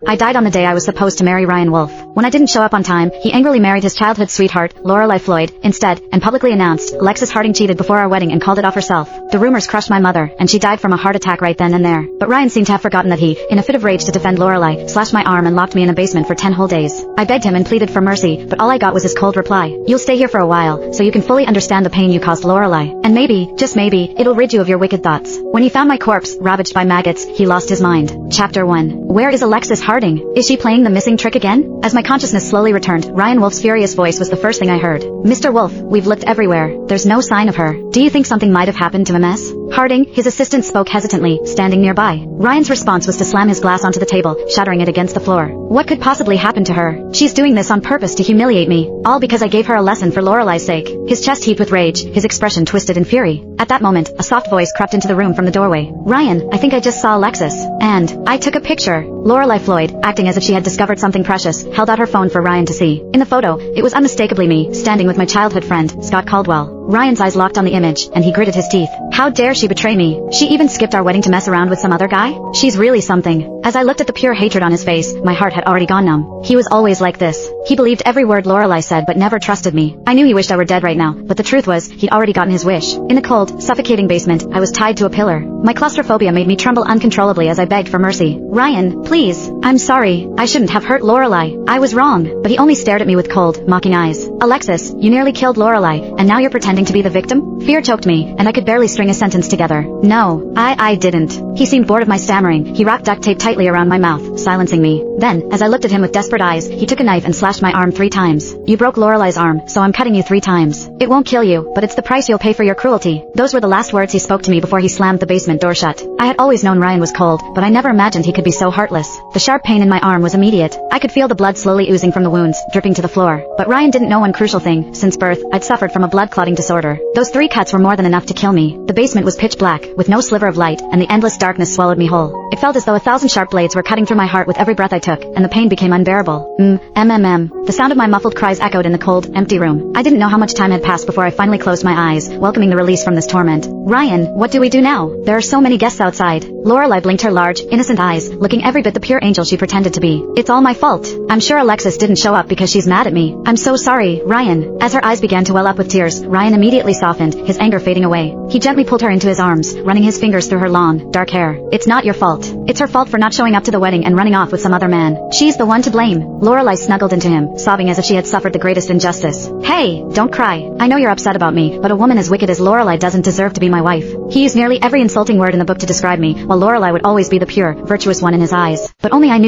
I died on the day I was supposed to marry Ryan Wolf. When I didn't show up on time, he angrily married his childhood sweetheart, Lorelai Floyd, instead, and publicly announced, Alexis Harding cheated before our wedding and called it off herself. The rumors crushed my mother, and she died from a heart attack right then and there. But Ryan seemed to have forgotten that he, in a fit of rage to defend Lorelai, slashed my arm and locked me in a basement for 10 whole days. I begged him and pleaded for mercy, but all I got was his cold reply. You'll stay here for a while, so you can fully understand the pain you caused Lorelai. And maybe, just maybe, it'll rid you of your wicked thoughts. When he found my corpse, ravaged by maggots, he lost his mind. Chapter 1. Where is Alexis Harding? Is she playing the missing trick again? As my consciousness slowly returned, Ryan Wolf's furious voice was the first thing I heard. Mr. Wolf, we've looked everywhere. There's no sign of her. Do you think something might have happened to MS? Harding, his assistant spoke hesitantly, standing nearby. Ryan's response was to slam his glass onto the table, shattering it against the floor. What could possibly happen to her? She's doing this on purpose to humiliate me. All because I gave her a lesson for Lorelai's sake. His chest heaved with rage, his expression twisted in fury. At that moment, a soft voice crept into the room from the doorway. Ryan, I think I just saw Alexis. And I took a picture. Lorelai Floyd, acting as if she had discovered something precious, held out her phone for Ryan to see. In the photo, it was unmistakably me, standing with my childhood friend, Scott Caldwell. Ryan's eyes locked on the image, and he gritted his teeth. How dare she betray me? She even skipped our wedding to mess around with some other guy? She's really something. As I looked at the pure hatred on his face, my heart had already gone numb. He was always like this. He believed every word Lorelai said but never trusted me. I knew he wished I were dead right now, but the truth was, he'd already gotten his wish. In the cold, suffocating basement, I was tied to a pillar. My claustrophobia made me tremble uncontrollably as I begged for mercy. Ryan, please. I'm sorry. I shouldn't have hurt Lorelai. I was wrong. But he only stared at me with cold, mocking eyes. Alexis, you nearly killed Lorelai, and now you're pretending to be the victim? Fear choked me, and I could barely string a sentence together. No, I didn't. He seemed bored of my stammering. He wrapped duct tape tightly around my mouth, silencing me. Then, as I looked at him with desperate eyes, he took a knife and slashed my arm 3 times. You broke Lorelai's arm, so I'm cutting you 3 times. It won't kill you, but it's the price you'll pay for your cruelty. Those were the last words he spoke to me before he slammed the basement door shut. I had always known Ryan was cold, but I never imagined he could be so heartless. The sharp pain in my arm was immediate. I could feel the blood slowly oozing from the wounds, dripping to the floor. But Ryan didn't know one crucial thing. Since birth, I'd suffered from a blood clotting disorder. Those 3 cuts were more than enough to kill me. The basement was pitch black, with no sliver of light, and the endless darkness swallowed me whole. It felt as though 1,000 sharp blades were cutting through my heart with every breath I took, and the pain became unbearable. The sound of my muffled cries echoed in the cold, empty room. I didn't know how much time had passed before I finally closed my eyes, welcoming the release from this torment. Ryan, what do we do now? There are so many guests outside. Lorelai blinked her large, innocent eyes, looking every bit the pure angel she pretended to be. It's all my fault. I'm sure Alexis didn't show up because she's mad at me. I'm so sorry, Ryan. As her eyes began to well up with tears, Ryan immediately softened, his anger fading away. He gently pulled her into his arms, running his fingers through her long, dark hair. It's not your fault. It's her fault for not showing up to the wedding and running off with some other man. She's the one to blame. Lorelai snuggled into him, sobbing as if she had suffered the greatest injustice. Hey, don't cry. I know you're upset about me, but a woman as wicked as Lorelai doesn't deserve to be my wife. He used nearly every insulting word in the book to describe me, while Lorelai would always be the pure, virtuous one in his eyes. But only I knew